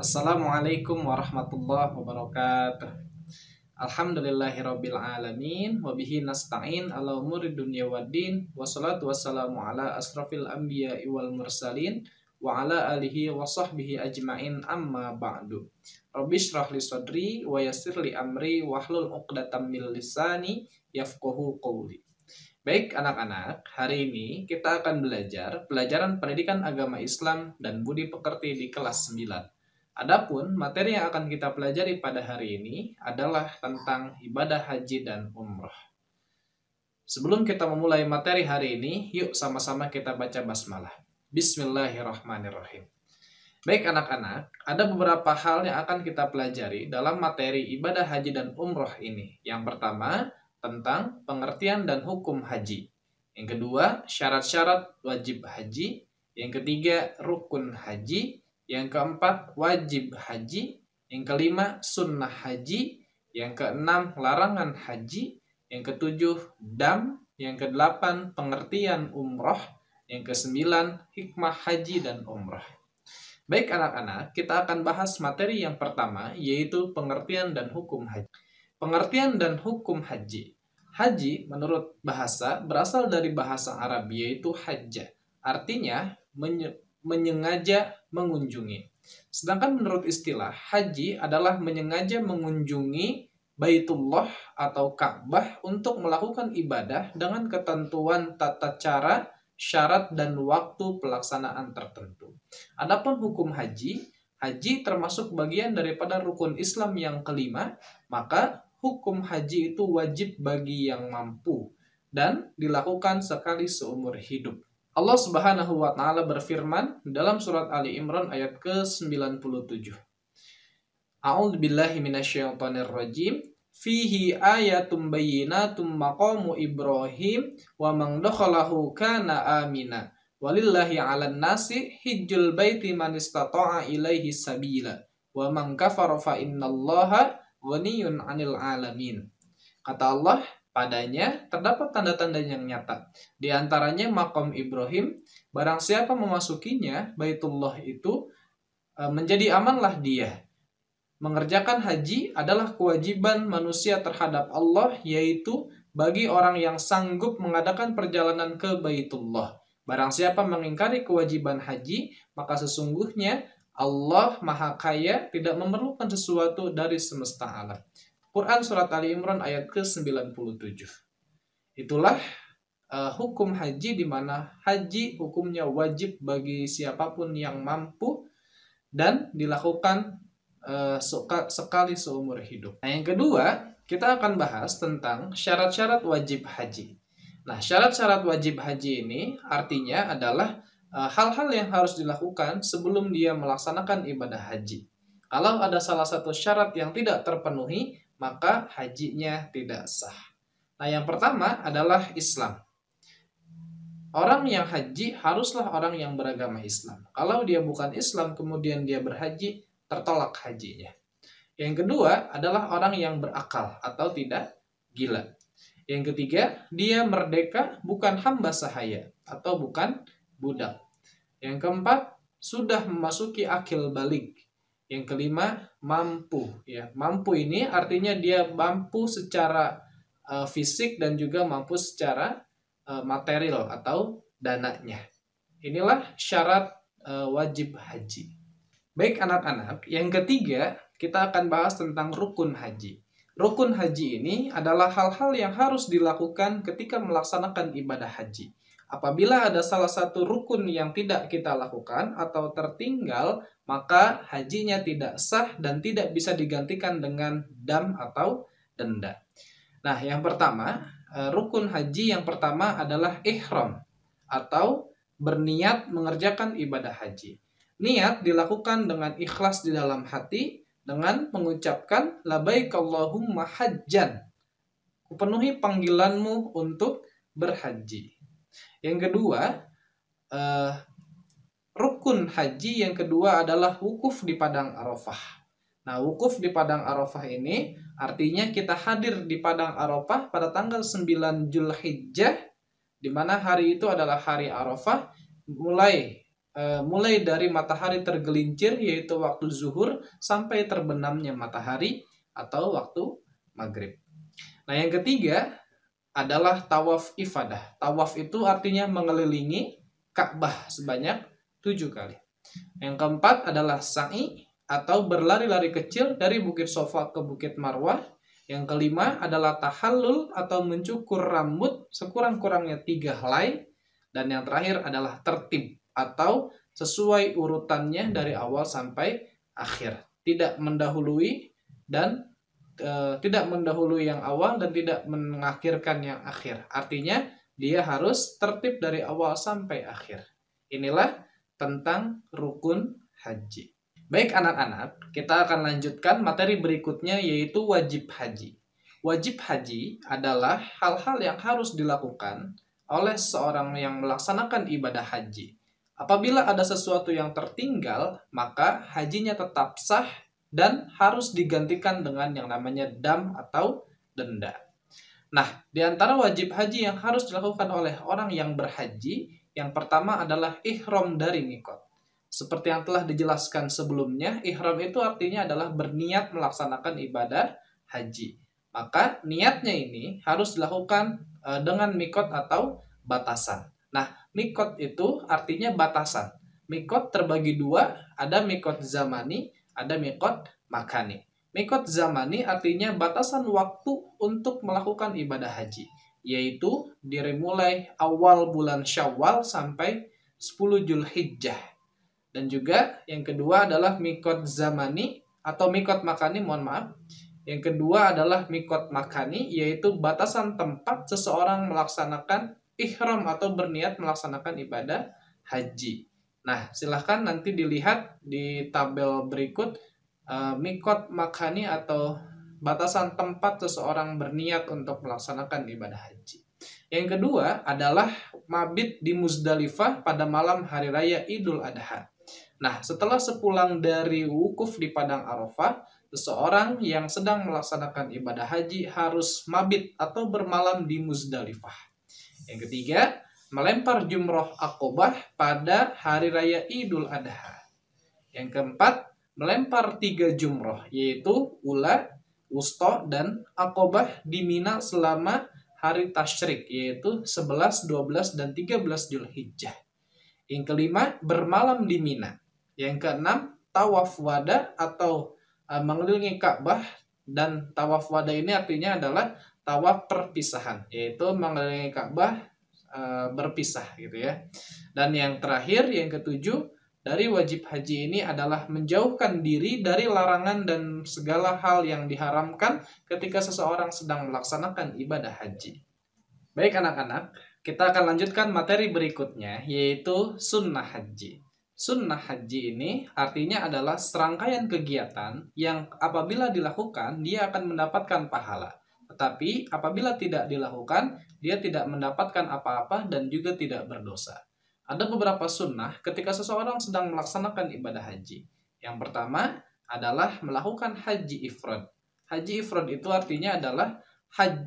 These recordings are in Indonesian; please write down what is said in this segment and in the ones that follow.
Assalamualaikum warahmatullahi wabarakatuh. Alhamdulillahirabbil alamin wa bihi nasta'in ala umuri dunya waddin wassalatu wassalamu ala asrafil anbiya'i wal mursalin wa ala alihi wa sahbihi ajmain amma ba'du. Rabbi shrah li sadri wa yassir li amri wahlul 'uqdatam min lisani yafqahu qawli. Baik anak-anak, hari ini kita akan belajar pelajaran pendidikan agama Islam dan budi pekerti di kelas 9. Adapun materi yang akan kita pelajari pada hari ini adalah tentang ibadah haji dan umrah. Sebelum kita memulai materi hari ini, yuk sama-sama kita baca basmalah. Bismillahirrahmanirrahim. Baik anak-anak, ada beberapa hal yang akan kita pelajari dalam materi ibadah haji dan umrah ini. Yang pertama, tentang pengertian dan hukum haji. Yang kedua, syarat-syarat wajib haji. Yang ketiga, rukun haji. Yang keempat, wajib haji. Yang kelima, sunnah haji. Yang keenam, larangan haji. Yang ketujuh, dam. Yang kedelapan, pengertian umroh. Yang kesembilan, hikmah haji dan umroh. Baik anak-anak, kita akan bahas materi yang pertama, yaitu pengertian dan hukum haji. Pengertian dan hukum haji. Haji menurut bahasa berasal dari bahasa Arab, yaitu hajjah. Artinya menyengaja mengunjungi. Sedangkan menurut istilah, haji adalah menyengaja mengunjungi Baitullah atau Ka'bah untuk melakukan ibadah dengan ketentuan tata cara, syarat, dan waktu pelaksanaan tertentu. Adapun hukum haji, haji termasuk bagian daripada rukun Islam yang kelima, maka hukum haji itu wajib bagi yang mampu dan dilakukan sekali seumur hidup. Allah Subhanahu wa taala berfirman dalam surat Ali Imran ayat ke-97. A'udzubillahi minasyaitonirrajim. Fihi ayatum bayyinatum maqamu Ibrahim wa man dakhalahu kana amina. Walillahi 'alan nasi hijjul baiti man istata'a ilaihi sabila. Wa man kafara fa innallaha ghaniyun 'anil 'alamin. Kata Allah, padanya terdapat tanda-tanda yang nyata. Di antaranya maqam Ibrahim, barang siapa memasukinya, Baitullah itu menjadi amanlah dia. Mengerjakan haji adalah kewajiban manusia terhadap Allah, yaitu bagi orang yang sanggup mengadakan perjalanan ke Baitullah. Barang siapa mengingkari kewajiban haji, maka sesungguhnya Allah Maha Kaya tidak memerlukan sesuatu dari semesta alam. Quran Surat Ali Imran ayat ke-97. Itulah hukum haji, di mana haji hukumnya wajib bagi siapapun yang mampu dan dilakukan sekali seumur hidup. Nah, yang kedua, kita akan bahas tentang syarat-syarat wajib haji. Nah, syarat-syarat wajib haji ini artinya adalah hal-hal yang harus dilakukan sebelum dia melaksanakan ibadah haji. Kalau ada salah satu syarat yang tidak terpenuhi, maka hajinya tidak sah. Nah, yang pertama adalah Islam. Orang yang haji haruslah orang yang beragama Islam. Kalau dia bukan Islam kemudian dia berhaji, tertolak hajinya. Yang kedua adalah orang yang berakal atau tidak gila. Yang ketiga, dia merdeka, bukan hamba sahaya atau bukan budak. Yang keempat, sudah memasuki akil balik. Yang kelima, mampu. Ya, mampu ini artinya dia mampu secara fisik dan juga mampu secara material atau dananya. Inilah syarat wajib haji. Baik anak-anak, yang ketiga kita akan bahas tentang rukun haji. Rukun haji ini adalah hal-hal yang harus dilakukan ketika melaksanakan ibadah haji. Apabila ada salah satu rukun yang tidak kita lakukan atau tertinggal, maka hajinya tidak sah dan tidak bisa digantikan dengan dam atau denda. Nah, yang pertama, rukun haji yang pertama adalah ihram atau berniat mengerjakan ibadah haji. Niat dilakukan dengan ikhlas di dalam hati dengan mengucapkan labbaik Allahumma hajjan. Kupenuhi panggilanmu untuk berhaji. Yang kedua, rukun haji yang kedua adalah wukuf di Padang Arafah. Nah, wukuf di Padang Arafah ini artinya kita hadir di Padang Arafah pada tanggal 9 Zulhijjah, di mana hari itu adalah hari Arafah, mulai mulai dari matahari tergelincir yaitu waktu zuhur sampai terbenamnya matahari atau waktu maghrib. Nah, yang ketiga adalah tawaf ifadah. Tawaf itu artinya mengelilingi Ka'bah sebanyak 7 kali. Yang keempat adalah sa'i atau berlari-lari kecil dari Bukit Sofa ke Bukit Marwah. Yang kelima adalah tahallul atau mencukur rambut sekurang-kurangnya 3 helai. Dan yang terakhir adalah tertib atau sesuai urutannya dari awal sampai akhir. Tidak mendahului yang awal dan tidak mengakhirkan yang akhir. Artinya dia harus tertib dari awal sampai akhir. Inilah tentang rukun haji. Baik anak-anak, kita akan lanjutkan materi berikutnya yaitu wajib haji. Wajib haji adalah hal-hal yang harus dilakukan oleh seorang yang melaksanakan ibadah haji. Apabila ada sesuatu yang tertinggal, maka hajinya tetap sah dan harus digantikan dengan yang namanya dam atau denda. Nah, di antara wajib haji yang harus dilakukan oleh orang yang berhaji, yang pertama adalah ihram dari mikot. Seperti yang telah dijelaskan sebelumnya, ihram itu artinya adalah berniat melaksanakan ibadah haji. Maka niatnya ini harus dilakukan dengan mikot atau batasan. Nah, mikot itu artinya batasan. Mikot terbagi dua, ada mikot zamani, ada mikot makani. Mikot zamani artinya batasan waktu untuk melakukan ibadah haji, yaitu dari mulai awal bulan Syawal sampai 10 Zulhijjah. Dan juga yang kedua adalah mikot zamani atau mikot makani, mohon maaf. Yang kedua adalah mikot makani, yaitu batasan tempat seseorang melaksanakan ihram atau berniat melaksanakan ibadah haji. Nah, silahkan nanti dilihat di tabel berikut mikot makani atau batasan tempat seseorang berniat untuk melaksanakan ibadah haji. Yang kedua adalah mabit di Muzdalifah pada malam hari raya Idul Adha. Nah, setelah sepulang dari wukuf di Padang Arafah, seseorang yang sedang melaksanakan ibadah haji harus mabit atau bermalam di Muzdalifah. Yang ketiga, melempar jumroh akobah pada hari raya Idul Adha. Yang keempat, melempar 3 jumroh, yaitu ula, wusta, dan akobah di Mina selama hari tasyrik, yaitu 11, 12, dan 13 Zulhijjah. Yang kelima, bermalam di Mina. Yang keenam, tawaf wada atau mengelilingi Ka'bah, dan tawaf wada ini artinya adalah tawaf perpisahan, yaitu mengelilingi Ka'bah berpisah gitu ya. Dan yang terakhir, yang ketujuh, dari wajib haji ini adalah menjauhkan diri dari larangan dan segala hal yang diharamkan ketika seseorang sedang melaksanakan ibadah haji. Baik anak-anak, kita akan lanjutkan materi berikutnya yaitu sunnah haji. Sunnah haji ini artinya adalah serangkaian kegiatan yang apabila dilakukan dia akan mendapatkan pahala. Tetapi apabila tidak dilakukan, dia tidak mendapatkan apa-apa dan juga tidak berdosa. Ada beberapa sunnah ketika seseorang sedang melaksanakan ibadah haji. Yang pertama adalah melakukan haji ifrad. Haji ifrad itu artinya adalah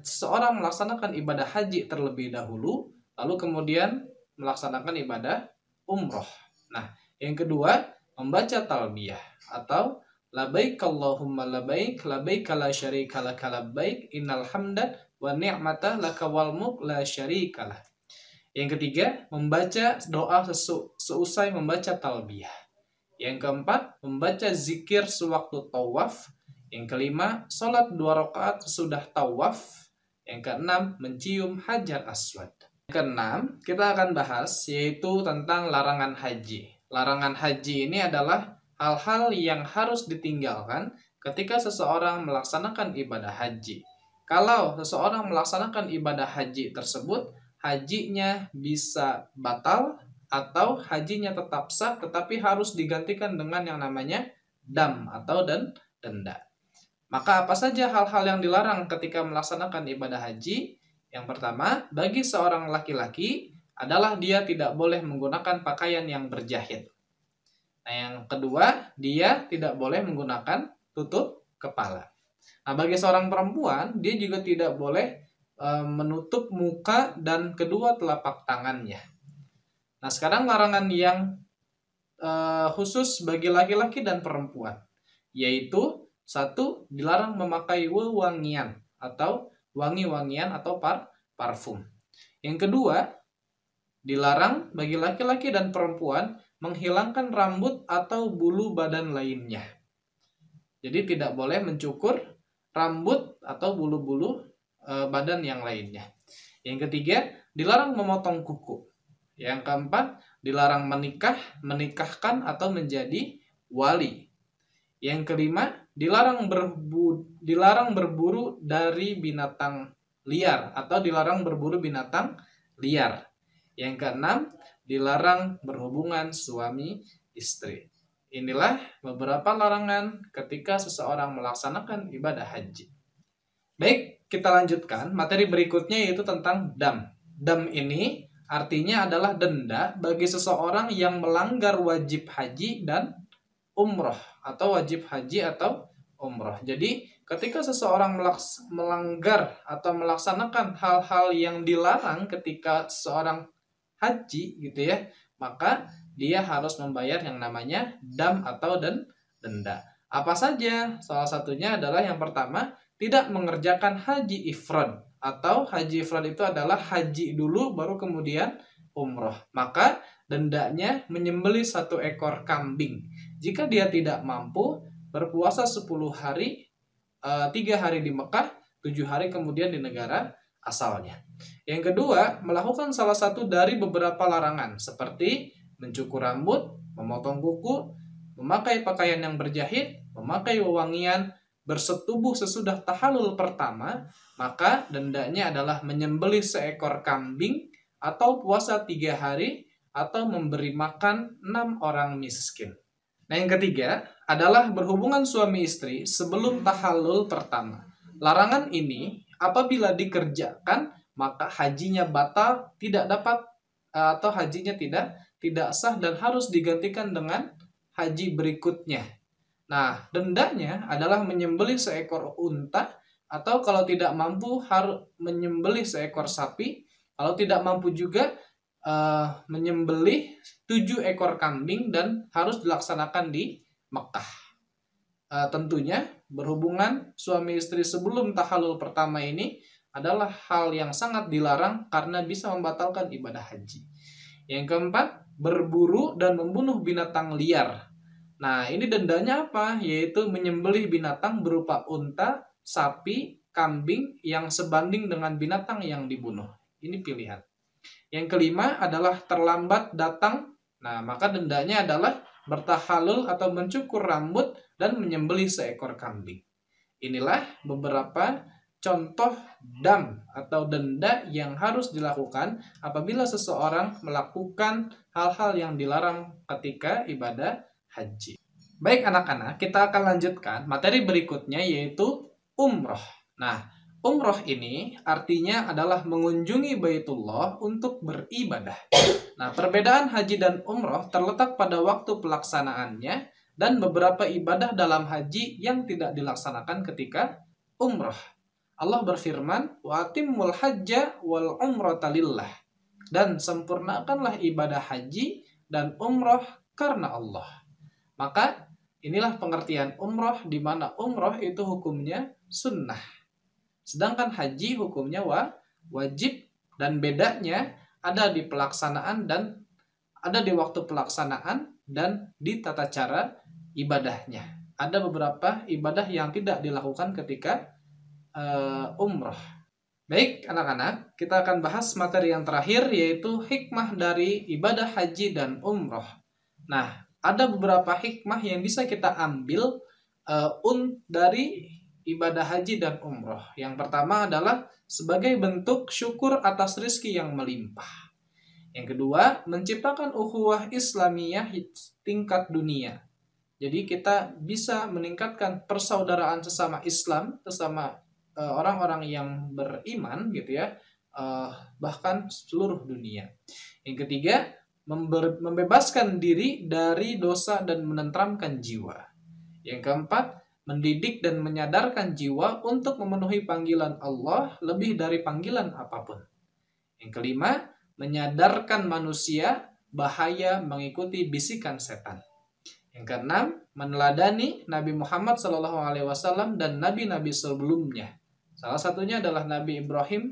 seorang melaksanakan ibadah haji terlebih dahulu, lalu kemudian melaksanakan ibadah umroh. Nah, yang kedua, membaca talbiyah atau labaik Allahumma labaik, labaik la syarika laka labaik, innal hamda wa ni'mata laka wal mulk la syarika lah. Yang ketiga, membaca doa seusai membaca talbiyah. Yang keempat, membaca zikir sewaktu tawaf. Yang kelima, sholat 2 rakaat sesudah tawaf. Yang keenam, mencium hajar aswad. Yang keenam, kita akan bahas yaitu tentang larangan haji. Larangan haji ini adalah hal-hal yang harus ditinggalkan ketika seseorang melaksanakan ibadah haji. Kalau seseorang melaksanakan ibadah haji tersebut, hajinya bisa batal atau hajinya tetap sah tetapi harus digantikan dengan yang namanya dam atau denda. Maka apa saja hal-hal yang dilarang ketika melaksanakan ibadah haji? Yang pertama, bagi seorang laki-laki adalah dia tidak boleh menggunakan pakaian yang berjahit. Nah, yang kedua, dia tidak boleh menggunakan tutup kepala. Nah, bagi seorang perempuan, dia juga tidak boleh menutup muka dan kedua telapak tangannya. Nah, sekarang larangan yang khusus bagi laki-laki dan perempuan, yaitu satu, dilarang memakai wewangian atau wangi-wangian atau parfum. Yang kedua, dilarang bagi laki-laki dan perempuan menghilangkan rambut atau bulu badan lainnya. Jadi tidak boleh mencukur rambut atau bulu-bulu badan yang lainnya. Yang ketiga, dilarang memotong kuku. Yang keempat, dilarang menikahkan atau menjadi wali. Yang kelima, dilarang berburu dari binatang liar atau dilarang berburu binatang liar. Yang keenam, dilarang berhubungan suami istri. Inilah beberapa larangan ketika seseorang melaksanakan ibadah haji. Baik, kita lanjutkan. Materi berikutnya yaitu tentang dam. Dam ini artinya adalah denda bagi seseorang yang melanggar wajib haji dan umroh atau wajib haji atau umroh. Jadi ketika seseorang melanggar atau melaksanakan hal-hal yang dilarang ketika seseorang haji gitu ya, maka dia harus membayar yang namanya dam atau denda. Apa saja? Salah satunya adalah yang pertama, tidak mengerjakan haji ifrad, atau haji ifrad itu adalah haji dulu baru kemudian umroh. Maka dendanya menyembelih 1 ekor kambing. Jika dia tidak mampu berpuasa 10 hari, 3 hari di Mekah, 7 hari kemudian di negara asalnya. Yang kedua, melakukan salah satu dari beberapa larangan seperti mencukur rambut, memotong kuku, memakai pakaian yang berjahit, memakai wewangian, bersetubuh sesudah tahallul pertama, maka dendanya adalah menyembelih 1 ekor kambing atau puasa 3 hari atau memberi makan 6 orang miskin. Nah, yang ketiga adalah berhubungan suami istri sebelum tahallul pertama. Larangan ini apabila dikerjakan maka hajinya batal, tidak dapat atau hajinya tidak sah dan harus digantikan dengan haji berikutnya. Nah, dendanya adalah menyembelih 1 ekor unta atau kalau tidak mampu harus menyembelih 1 ekor sapi. Kalau tidak mampu juga menyembelih 7 ekor kambing dan harus dilaksanakan di Mekah. Tentunya berhubungan suami istri sebelum tahallul pertama ini adalah hal yang sangat dilarang karena bisa membatalkan ibadah haji. Yang keempat, berburu dan membunuh binatang liar. Nah, ini dendanya apa? Yaitu menyembelih binatang berupa unta, sapi, kambing yang sebanding dengan binatang yang dibunuh. Ini pilihan. Yang kelima adalah terlambat datang. Nah, maka dendanya adalah bertahalul atau mencukur rambut dan menyembelih 1 ekor kambing. Inilah beberapa contoh dam atau denda yang harus dilakukan apabila seseorang melakukan hal-hal yang dilarang ketika ibadah haji. Baik anak-anak, kita akan lanjutkan materi berikutnya yaitu umroh. Nah, umroh ini artinya adalah mengunjungi Baitullah untuk beribadah. Nah, perbedaan haji dan umroh terletak pada waktu pelaksanaannya dan beberapa ibadah dalam haji yang tidak dilaksanakan ketika umroh. Allah berfirman, "Wa atimmul hajja wal umrata lillah." Dan sempurnakanlah ibadah haji dan umroh karena Allah. Maka inilah pengertian umroh, di mana umroh itu hukumnya sunnah. Sedangkan haji hukumnya wajib, dan bedanya ada di pelaksanaan dan ada di waktu pelaksanaan dan di tata cara ibadahnya. Ada beberapa ibadah yang tidak dilakukan ketika umroh. Baik anak-anak, kita akan bahas materi yang terakhir yaitu hikmah dari ibadah haji dan umroh. Nah, ada beberapa hikmah yang bisa kita ambil dari ibadah haji dan umroh. Yang pertama adalah sebagai bentuk syukur atas rizki yang melimpah. Yang kedua, menciptakan ukhuwah Islamiyah tingkat dunia. Jadi kita bisa meningkatkan persaudaraan sesama Islam, sesama orang-orang yang beriman gitu ya, bahkan seluruh dunia. Yang ketiga, membebaskan diri dari dosa dan menenteramkan jiwa. Yang keempat, mendidik dan menyadarkan jiwa untuk memenuhi panggilan Allah lebih dari panggilan apapun. Yang kelima, menyadarkan manusia bahaya mengikuti bisikan setan. Yang keenam, meneladani Nabi Muhammad SAW dan nabi-nabi sebelumnya. Salah satunya adalah Nabi Ibrahim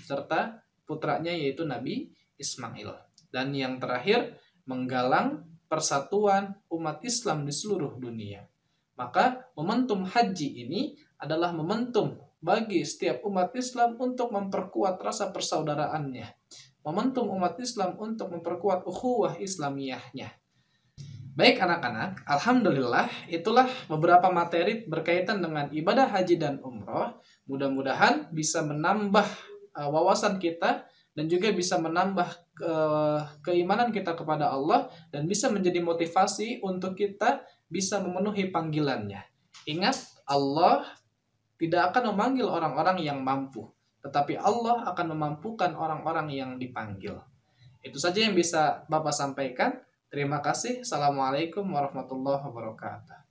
serta putranya yaitu Nabi Ismail. Dan yang terakhir, menggalang persatuan umat Islam di seluruh dunia. Maka momentum haji ini adalah momentum bagi setiap umat Islam untuk memperkuat rasa persaudaraannya. Momentum umat Islam untuk memperkuat ukhuwah Islamiyahnya. Baik anak-anak, alhamdulillah itulah beberapa materi berkaitan dengan ibadah haji dan umroh. Mudah-mudahan bisa menambah wawasan kita dan juga bisa menambah keimanan kita kepada Allah dan bisa menjadi motivasi untuk kita bisa memenuhi panggilannya. Ingat, Allah tidak akan memanggil orang-orang yang mampu, tetapi Allah akan memampukan orang-orang yang dipanggil. Itu saja yang bisa Bapak sampaikan. Terima kasih. Assalamualaikum warahmatullahi wabarakatuh.